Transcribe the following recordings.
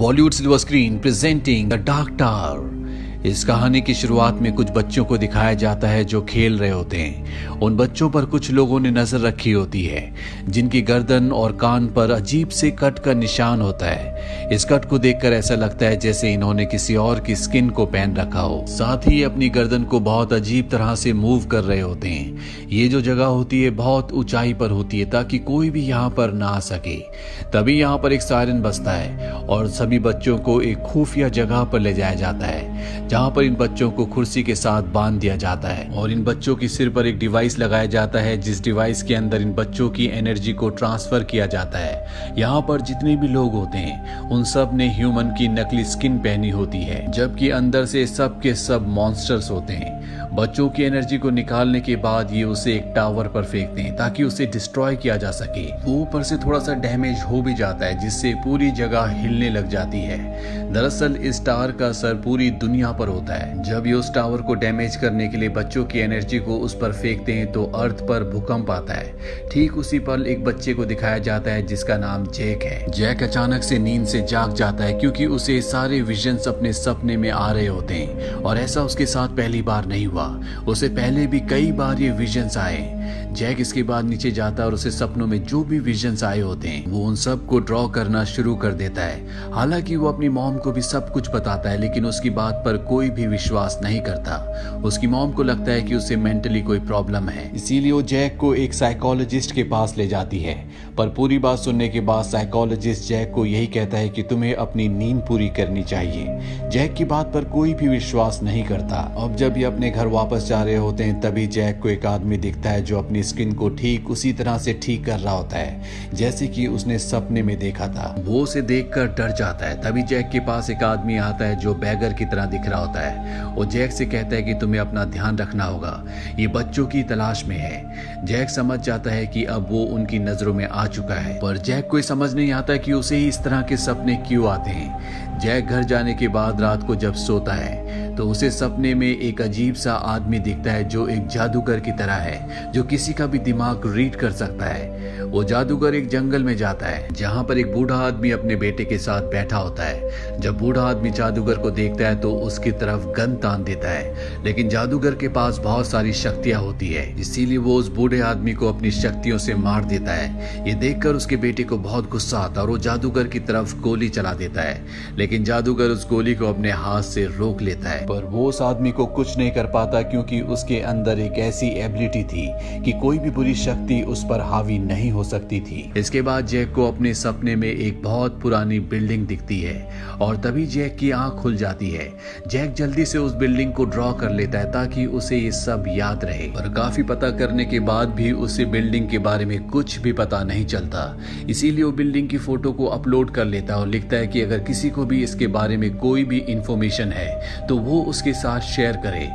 Bollywood silver screen presenting the dark tower. इस कहानी की शुरुआत में कुछ बच्चों को दिखाया जाता है जो खेल रहे होते हैं। उन बच्चों पर कुछ लोगों ने नजर रखी होती है जिनकी गर्दन और कान पर अजीब से कट का निशान होता है। इस कट को देखकर ऐसा लगता है जैसे इन्होंने किसी और की स्किन को पहन रखा हो। साथ ही अपनी गर्दन को बहुत अजीब तरह से मूव कर रहे होते हैं। ये जो जगह होती है बहुत ऊंचाई पर होती है ताकि कोई भी यहाँ पर ना आ सके। तभी यहाँ पर एक सायरन बजता है और सभी बच्चों को एक खुफिया जगह पर ले जाया जाता है जहाँ पर इन बच्चों को कुर्सी के साथ बांध दिया जाता है और इन बच्चों की सिर पर एक डिवाइस लगाया जाता है जिस डिवाइस के अंदर इन बच्चों की एनर्जी को ट्रांसफर किया जाता है। यहाँ पर जितने भी लोग होते हैं उन सब ने ह्यूमन की नकली स्किन पहनी होती है, जबकि अंदर से सब के सब मॉन्स्टर्स होते हैं। बच्चों की एनर्जी को निकालने के बाद ये उसे एक टावर पर फेंकते हैं ताकि उसे डिस्ट्रॉय किया जा सके। ऊपर से थोड़ा सा डैमेज हो भी जाता है जिससे पूरी जगह हिलने लग जाती है। दरअसल इस टावर का असर पूरी दुनिया पर होता है। जब ये उस टावर को डैमेज करने के लिए बच्चों की एनर्जी को उस पर फेंकते हैं तो अर्थ पर भूकंप आता है। ठीक उसी पल एक बच्चे को दिखाया जाता है जिसका नाम जैक है। जैक अचानक से नींद से जाग जाता है क्योंकि उसे सारे विजन्स अपने सपने में आ रहे होते हैं और ऐसा उसके साथ पहली बार नहीं हुआ। उसे पहले भी कई बार ये विजन्स आए। जैक इसके बाद नीचे जाता है और उसे सपनों में जो भी विजन्स आए होते हैं वो उन सब को ड्रॉ करना शुरू कर देता है। हालांकि वो अपनी मॉम को भी सब कुछ बताता है लेकिन उसकी बात पर कोई भी विश्वास नहीं करता। उसकी मॉम को लगता है कि उसे मेंटली कोई प्रॉब्लम है, इसीलिए वो जैक को एक साइकोलॉजिस्ट के पास ले जाती है। पर पूरी बात सुनने के बाद साइकोलॉजिस्ट जैक को यही कहता है कि तुम्हें अपनी नींद पूरी करनी चाहिए। जैक की बात पर कोई भी विश्वास नहीं करता। अब जब ये अपने घर वापस जा रहे होते हैं तभी जैक को एक आदमी दिखता है जो अपनी स्किन को ठीक उसी तरह से ठीक कर रहा होता है जैसे कि उसने सपने में देखा था। वो उसे देखकर डर जाता है। तभी जैक के पास एक आदमी आता है जो बैगर की तरह दिख रहा होता है। वो जैक से कहता है कि तुम्हें अपना ध्यान रखना होगा, ये बच्चों की तलाश में है। जैक समझ जाता है कि अब वो उनकी नजरों में आ चुका है, पर जैक को समझ नहीं आता कि उसे ही इस तरह के सपने क्यों आते हैं। जैक घर जाने के बाद रात को जब सोता है तो उसे सपने में एक अजीब सा आदमी दिखता है जो एक जादूगर की तरह है जो किसी का भी दिमाग रीड कर सकता है। वो जादूगर एक जंगल में जाता है जहाँ पर एक बूढ़ा आदमी अपने बेटे के साथ बैठा होता है। जब बूढ़ा आदमी जादूगर को देखता है तो उसकी तरफ गन तान देता है, लेकिन जादूगर के पास बहुत सारी शक्तियां होती है इसीलिए वो उस बूढ़े आदमी को अपनी शक्तियों से मार देता है। ये देखकर उसके बेटे को बहुत गुस्सा आता है और वो जादूगर की तरफ गोली चला देता है, लेकिन जादूगर उस गोली को अपने हाथ से रोक लेता है। पर वो उस आदमी को कुछ नहीं कर पाता क्योंकि उसके अंदर एक ऐसी एबिलिटी थी कि कोई भी बुरी शक्ति उस पर हावी नहीं हो सकती थी। इसके बाद जैक को अपने सपने में एक बहुत पुरानी बिल्डिंग दिखती है और तभी जैक की आंख खुल जाती है। जैक जल्दी से उस बिल्डिंग को ड्रॉ कर लेता है ताकि उसे ये सब याद रहे, पर काफी पता करने के बाद भी उसे बिल्डिंग के बारे में कुछ भी पता नहीं चलता। इसीलिए वो बिल्डिंग की फोटो को अपलोड कर लेता है और लिखता है कि अगर किसी को भी इसके बारे में कोई भी इंफॉर्मेशन है तो वो उसके साथ शेयर करे।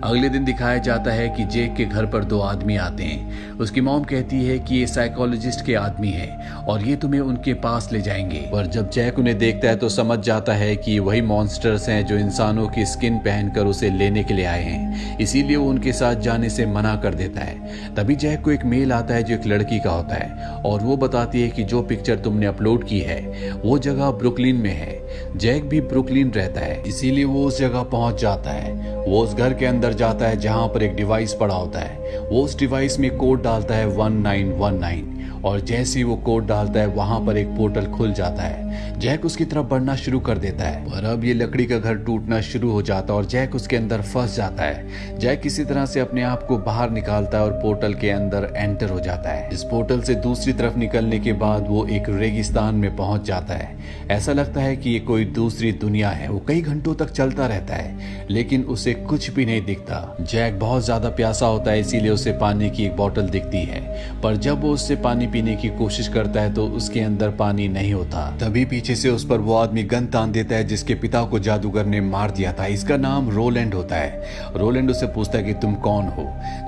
अगले दिन दिखाया जाता है कि जैक के घर पर दो आदमी आते हैं। उसकी मॉम कहती है कि ये साइकोलॉजिस्ट के आदमी हैं और ये तुम्हें उनके पास ले जाएंगे। पर जब जैक उन्हें देखता है तो समझ जाता है कि वही मॉन्स्टर्स हैं जो इंसानों की स्किन पहनकर उसे लेने के लिए आए हैं, इसीलिए वो उनके साथ जाने से मना कर देता है। तभी जैक को एक मेल आता है जो एक लड़की का होता है और वो बताती है कि जो पिक्चर तुमने अपलोड की है वो जगह ब्रुकलिन में है। जैक भी ब्रुकलिन रहता है इसीलिए वो उस जगह पहुंच जाता है। वो उस घर के अंदर जाता है जहां पर एक डिवाइस पड़ा होता है। वो उस डिवाइस में कोड डालता है 1919 और जैसे ही वो कोड डालता है वहां पर एक पोर्टल खुल जाता है। जैक उसकी तरफ बढ़ना शुरू कर देता है, पर अब ये लकड़ी का घर टूटना शुरू हो जाता है और जैक उसके अंदर फंस जाता है। जैक किसी तरह से अपने आप को बाहर निकालता है और पोर्टल के अंदर एंटर हो जाता है। इस पोर्टल से दूसरी तरफ निकलने के बाद वो एक रेगिस्तान में पहुंच जाता है। ऐसा लगता है कि ये कोई दूसरी दुनिया है। वो कई घंटों तक चलता रहता है लेकिन उसे कुछ भी नहीं दिखता। जैक बहुत ज्यादा प्यासा होता है इसीलिए उसे पानी की एक बोतल दिखती है, पर जब वो उससे पानी पीने की कोशिश करता है तो उसके अंदर पानी नहीं होता। तभी पीछे से उस पर वो आदमी गन तान देता है जिसके पिता को जादूगर ने मार दिया था। इसका नाम रोलैंड होता है। रोलैंड उससे पूछता है कि तुम कौन हो।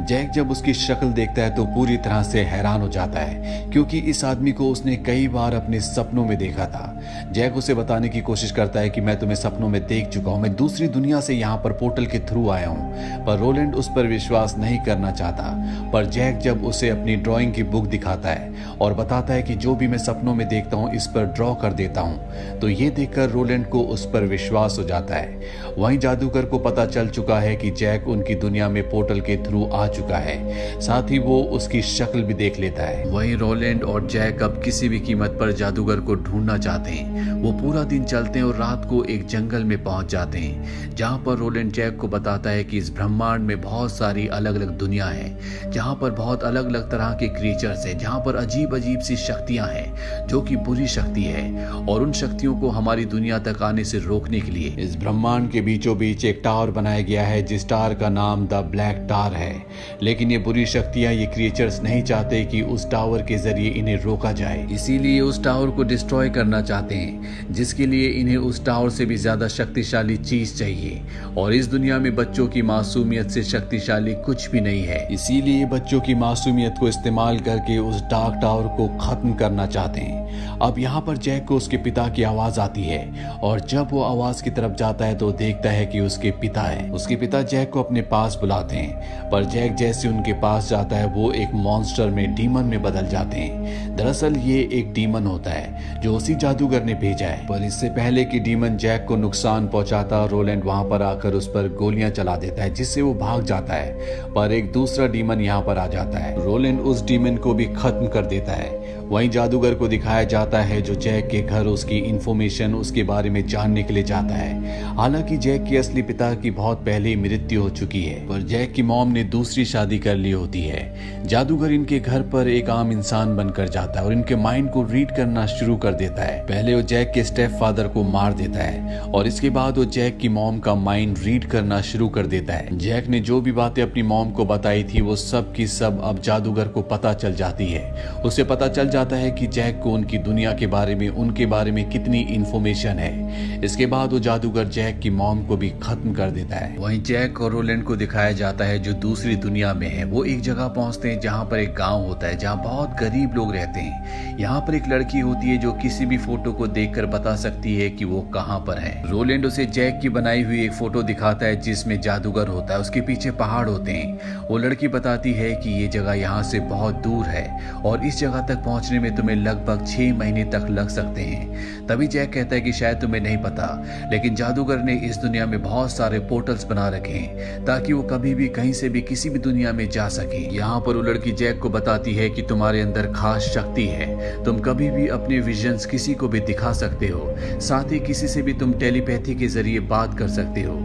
जैक जब उसकी शक्ल देखता है तो पूरी तरह से हैरान हो जाता है क्योंकि इस आदमी को उसने कई बार अपने सपनों में देखा था। जैक उसे बताने की कोशिश करता है कि मैं तुम्हें सपनों में देख चुका हूं, मैं दूसरी दुनिया से यहाँ पर पोर्टल के थ्रू आया हूँ। पर रोलैंड उस पर विश्वास नहीं करना चाहता। पर जैक जब उसे अपनी ड्राइंग की बुक दिखाता है और बताता है कि जो भी मैं सपनों में देखता हूँ इस पर ड्रॉ कर देता हूँ। तो ये देखकर रोलैंड को उस पर विश्वास हो जाता है। वहीं जादूगर को पता चल चुका है कि जैक उनकी दुनिया में पोर्टल के थ्रू आ चुका है, साथ ही वो उसकी शक्ल भी देख लेता है। वहीं रोलैंड और जैक अब किसी भी कीमत पर जादूगर को ढूंढना चाहते हैं। वो पूरा दिन चलते हैं और रात को एक जंगल में पहुंच जाते हैं, जहां पर रोलैंड जैक को बताता है कि इस ब्रह्मांड में बहुत सारी अलग अलग दुनिया है, जहां पर बहुत अलग अलग तरह के क्रिएचर्स हैं, जहां पर अजीब अजीब सी शक्तियां हैं जो कि बुरी शक्ति है, और उन शक्तियों को हमारी दुनिया तक आने से रोकने के लिए इस ब्रह्मांड के बीचों बीच एक टावर बनाया गया है, जिस टावर का नाम द ब्लैक टावर है। लेकिन ये बुरी शक्तियां, ये क्रिएचर्स नहीं चाहते कि उस टावर के जरिए इन्हें रोका जाए, इसीलिए उस टावर को डिस्ट्रॉय करना चाहते हैं, जिसके लिए इन्हें उस टावर से भी ज्यादा शक्तिशाली चीज चाहिए। और इस दुनिया में बच्चों की मासूमियत से शक्तिशाली कुछ भी नहीं है, इसीलिए बच्चों की मासूमियत को इस्तेमाल करके उस डार्क टावर को खत्म करना चाहते हैं। अब यहाँ पर जैक को उसके पिता की आवाज आती है, और जब वो आवाज की तरफ जाता है तो देखता है कि उसके पिता है। उसके पिता जैक को अपने पास बुलाते हैं, पर जैक जैसे उनके पास जाता है वो एक मॉन्स्टर में, डीमन में बदल जाते हैं। दरअसल ये एक डीमन होता है जो उसी जादूगर ने भेजा है, पर इससे पहले कि डीमन जैक को नुकसान पहुंचाता, रोलैंड वहां पर आकर उस पर गोलियां चला देता है, जिससे वो भाग जाता है। पर एक दूसरा डीमन यहाँ पर आ जाता है, रोलैंड उस डीमन को भी खत्म कर देता है। वहीं जादूगर को दिखाया जाता है जो जैक के घर उसकी इंफॉर्मेशन, उसके बारे में जानने के लिए जाता है। हालांकि जैक के असली पिता की बहुत पहले मृत्यु हो चुकी है, पर जैक की मॉम ने दूसरी शादी कर ली होती है। जादूगर इनके घर पर एक आम इंसान बनकर जाता है और इनके माइंड को रीड करना शुरू कर देता है। पहले वो जैक के स्टेप फादर को मार देता है, और इसके बाद वो जैक की मॉम का माइंड रीड करना शुरू कर देता है। जैक ने जो भी बातें अपनी मॉम को बताई थी वो सब की सब अब जादूगर को पता चल जाती है। उसे पता चल जाता है कि जैक को उनकी दुनिया के बारे में, उनके बारे में कितनी इंफॉर्मेशन है। इसके बाद वो जादूगर जैक की मॉम को भी खत्म कर देता है। वहीं जैक और रोलैंड को दिखाया जाता है जो दूसरी दुनिया में है। वो एक जगह पहुंचते हैं जहां पर एक गांव होता है, जहां बहुत गरीब लोग रहते हैं। यहाँ पर एक लड़की होती है जो किसी भी फोटो को देखकर बता सकती है कि वो कहाँ पर है। रोलैंड उसे जैक की बनाई हुई एक फोटो दिखाता है जिसमें जादूगर होता है, उसके पीछे पहाड़ होते हैं। वो लड़की बताती है कि ये जगह यहाँ से बहुत दूर है और इस जगह तक पहुंचने में तुम्हें लगभग 6 महीने तक लग सकते हैं। तभी जैक कहता है कि शायद तुम्हें नहीं पता, लेकिन जादूगर ने इस दुनिया में बहुत सारे पोर्टल्स बना रखे हैं ताकि वो कभी भी कहीं से भी किसी भी दुनिया में जा सके। यहाँ पर वो लड़की जैक को बताती है कि तुम्हारे अंदर खास शक्ति है, तुम कभी भी अपने विजन्स किसी को भी दिखा सकते हो, साथ ही किसी से भी तुम टेलीपैथी के जरिए बात कर सकते हो।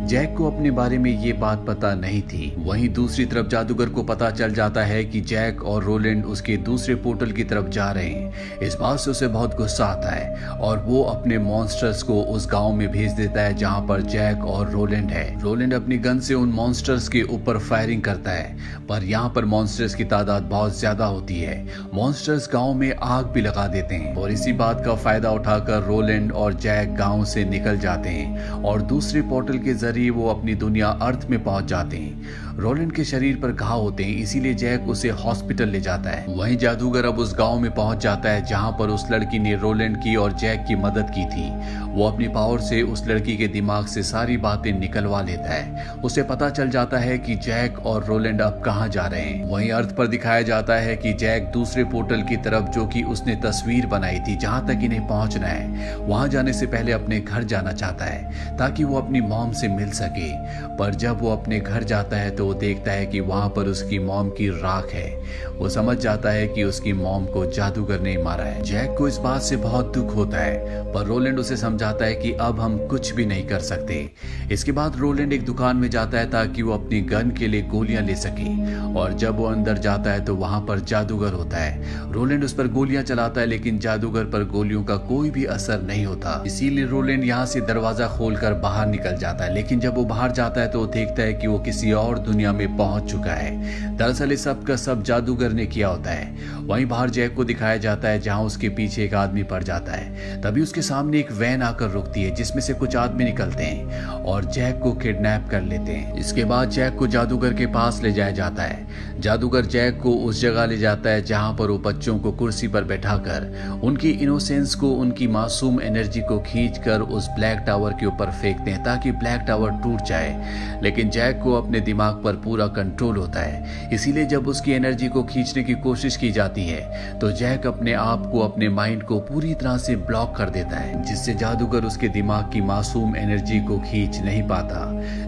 जैक को अपने बारे में ये बात पता नहीं थी। वहीं दूसरी तरफ जादूगर को पता चल जाता है कि जैक और रोलैंड उसके दूसरे पोर्टल की तरफ जा रहे हैं। इस बात से उसे बहुत गुस्सा आता है और वो अपने मॉन्स्टर्स को उस गांव में भेज देता है जहां पर जैक और रोलैंड है। रोलैंड अपनी गन से उन मॉन्स्टर्स के ऊपर फायरिंग करता है, पर यहाँ पर मॉन्स्टर्स की तादाद बहुत ज्यादा होती है। मॉन्स्टर्स गांव में आग भी लगा देते हैं और इसी बात का फायदा उठाकर रोलैंड और जैक गांव से निकल जाते हैं और दूसरे पोर्टल के जरिए वो अपनी दुनिया अर्थ में पहुंच जाते हैं। रोलैंड के शरीर पर घाव होते हैं, इसीलिए जैक उसे हॉस्पिटल ले जाता है। वहीं जादूगर अब उस गांव में पहुंच जाता है जहां पर उस लड़की ने रोलैंड की और जैक की मदद की थी। वो अपनी पावर से उस लड़की के दिमाग से सारी बातें निकलवा लेता है। उसे पता चल जाता है कि जैक और रोलैंड अब कहां जा रहे हैं। वहीं अर्थ पर दिखाया जाता है कि जैक दूसरे पोर्टल की तरफ, जो कि उसने तस्वीर बनाई थी जहां तक इन्हें पहुंचना है, वहां जाने से पहले अपने घर जाना चाहता है ताकि वो अपनी मॉम से मिल सके। पर जब वो अपने घर जाता है तो वो देखता है कि वहां पर उसकी मॉम की राख है। वो समझ जाता है कि उसकी मॉम को जादूगर ने मारा है। जैक को इस बात से बहुत दुख होता है, पर रोलैंड उसे समझाता है कि अब हम कुछ भी नहीं कर सकते। इसके बाद रोलैंड एक दुकान में जाता है ताकि वो अपनी गन के लिए गोलियां ले सके, और जब वो अंदर जाता है तो वहां पर जादूगर होता है। रोलैंड उस पर गोलियां चलाता है, लेकिन जादूगर पर गोलियों का कोई भी असर नहीं होता। इसीलिए रोलैंड यहाँ से दरवाजा खोलकर बाहर निकल जाता है, लेकिन जब वो बाहर जाता है तो वो देखता है कि वो किसी और दुनिया में पहुंच चुका है। दरअसल इस सब का सब जादूगर ने किया होता है। वहीं बाहर जैक को दिखाया जाता है जहां उसके पीछे एक आदमी पड़ जाता है। तभी उसके सामने एक वैन आकर रुकती है जिसमें से कुछ आदमी निकलते हैं और जैक को किडनैप कर लेते हैं। इसके बाद जैक को जादूगर के पास ले जाया जाता है। जादूगर जैक को उस जगह ले जाता है जहां पर वो बच्चों को कुर्सी पर बैठाकर उनकी इनोसेंस को, उनकी मासूम एनर्जी को खींचकर उस ब्लैक टावर के ऊपर फेंकते हैं ताकि ब्लैक टावर टूट जाए। लेकिन जैक को अपने दिमाग पर पूरा कंट्रोल होता है, इसीलिए जब उसकी एनर्जी को खींचने की कोशिश की जाती है तो जैक अपने आप को, अपने माइंड को पूरी तरह से ब्लॉक कर देता है, जिससे जादूगर उसके दिमाग की मासूम एनर्जी को खींच नहीं पाता।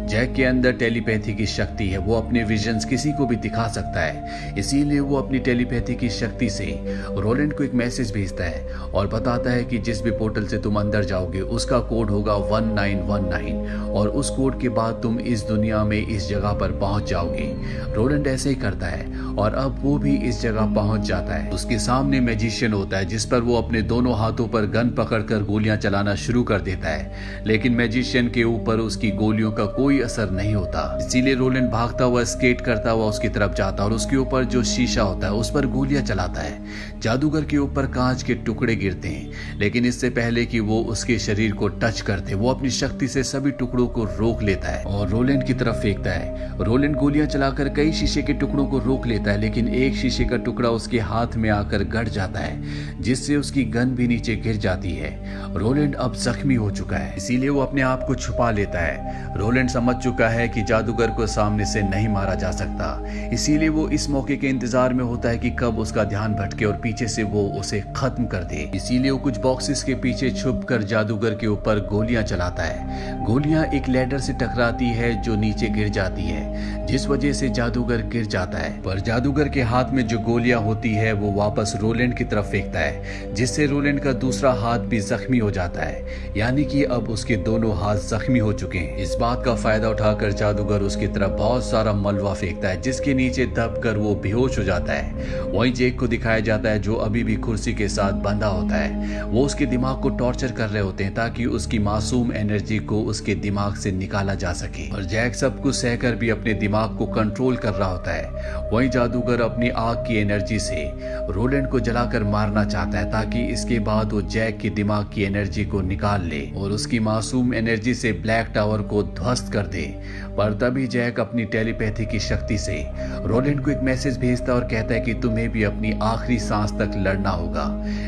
जैक के अंदर टेलीपैथी की शक्ति है, वो अपने विजन्स किसी को भी दिखा सकता है, इसीलिए वो अपनी टेलीपैथी की शक्ति से रोलैंड को एक मैसेज भेजता है और बताता है कि जिस भी पोर्टल से तुम अंदर जाओगे उसका कोड होगा 1919 और उस कोड के बाद तुम इस दुनिया में इस जगह पर पहुंच जाओगे। रोलैंड ऐसे ही करता है और अब वो भी इस जगह पहुंच जाता है। उसके सामने मैजिशियन होता है जिस पर वो अपने दोनों हाथों पर गन पकड़कर गोलियां चलाना शुरू कर देता है, लेकिन मैजिशियन के ऊपर उसकी गोलियों का कोई असर नहीं होता। इसीलिए रोलैंड भागता हुआ, स्केट करता हुआ उसकी तरफ जाता है और उसके ऊपर जो शीशा होता है उस पर गोलियां चलाता है। जादूगर के ऊपर कांच के टुकड़े गिरते हैं, लेकिन इससे पहले कि वो उसके शरीर को टच करते वो अपनी शक्ति से सभी टुकड़ों को रोक लेता है और रोलैंड की तरफ फेंकता है। रोलैंड गोलियां चलाकर कई शीशे के टुकड़ों को रोक लेता है, लेकिन एक शीशे का टुकड़ा उसके हाथ में आकर गड़ जाता है, जिससे उसकी गन भी नीचे गिर जाती है। रोलैंड अब जख्मी हो चुका है, इसीलिए वो अपने आप को छुपा लेता है। रोलैंड समझ चुका है कि जादूगर को सामने से नहीं मारा जा सकता, इसीलिए वो इस मौके के इंतजार में होता है कि कब उसका ध्यान भटके और पीछे से वो उसे खत्म कर दे। इसीलिए वो कुछ बॉक्सेस के पीछे छुपकर जादूगर के ऊपर गोलियां चलाता है। गोलियां एक लैडर से टकराती है जो नीचे गिर जाती है, जिस वजह से जादूगर गिर जाता है। पर जादूगर के हाथ में जो गोलियां होती है वो वापस रोलैंड की तरफ फेंकता है, जिससे रोलैंड का दूसरा हाथ भी जख्मी हो जाता है, यानी कि अब उसके दोनों हाथ जख्मी हो चुके हैं। इस बात का फायदा उठाकर जादूगर उसकी तरफ बहुत सारा मलबा फेंकता है, जिसके नीचे दबकर वो बेहोश हो जाता है। वहीं जैक को दिखाया जाता है जो अभी भी कुर्सी के साथ बंधा होता है। वो उसके दिमाग को टॉर्चर कर रहे होते हैं ताकि उसकी मासूम एनर्जी को उसके दिमाग से निकाला जा सके, और जैक सब कुछ सहकर भी अपने दिमाग को कंट्रोल कर रहा होता है। वहीं जादूगर अपनी आग की एनर्जी से रोलैंड को जलाकर मारना चाहता है ताकि इसके बाद वो जैक के दिमाग की एनर्जी को निकाल ले और उसकी मासूम एनर्जी से ब्लैक टावर को ध्वस्त कर दे। पर तभी जैक अपनी टेलीपैथी की शक्ति से रोलैंड को एक मैसेज भेजता है और कहता है कि तुम्हें भी अपनी आखिरी सांस तक लड़ना होगा।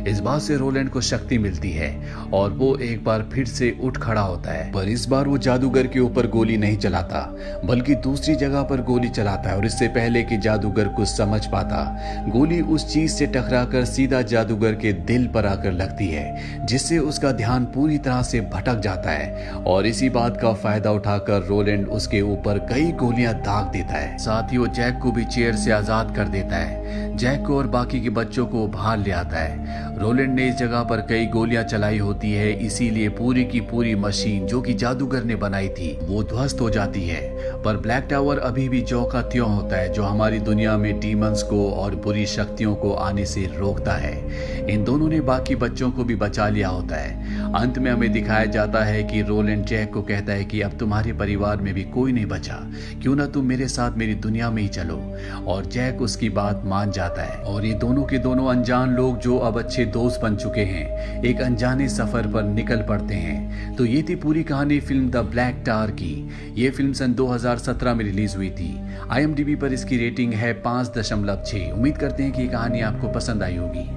इस बात से रोलैंड को शक्ति मिलती है और वो एक बार फिर से उठ खड़ा होता है, पर इस बार वो जादूगर के ऊपर गोली नहीं चलाता बल्कि दूसरी जगह पर गोली चलाता है। और इससे पहले कि जादूगर कुछ समझ पाता, गोली उस चीज से टकराकर सीधा जादूगर के दिल पर आकर लगती है, जिससे उसका ध्यान पूरी तरह से भटक जाता है। और इसी बात का फायदा उठाकर रोलैंड उसके ऊपर कई गोलियां दाग देता है। साथ ही वो जैक को भी चेयर से आजाद कर देता है। जैक को और बाकी के बच्चों को बाहर ले आता है। रोलैंड ने इस जगह पर कई गोलियां चलाई होती है, इसीलिए पूरी की पूरी मशीन जो कि जादूगर ने बनाई थी वो ध्वस्त हो जाती है। पर ब्लैक टावर अभी भी ज्यों का त्यों होता है, जो हमारी दुनिया में डीमंस को और बुरी शक्तियों को आने से रोकता है। इन दोनों ने बाकी बच्चों को भी बचा लिया होता है। अंत में हमें दिखाया जाता है कि रोलैंड जैक को कहता है कि अब तुम्हारे परिवार में भी कोई नहीं बचा, क्यों ना तुम मेरे साथ मेरी दुनिया में ही चलो। और जैक उसकी बात मान जाता है और ये दोनों के दोनों अनजान लोग जो अब अच्छे दोस्त बन चुके हैं, एक अनजाने सफर पर निकल पड़ते हैं। तो ये थी पूरी कहानी फिल्म द ब्लैक टावर की। ये फिल्म सन 2017 में रिलीज हुई थी। IMDb पर इसकी रेटिंग है 5.6। उम्मीद करते हैं कि ये कहानी आपको पसंद आई होगी।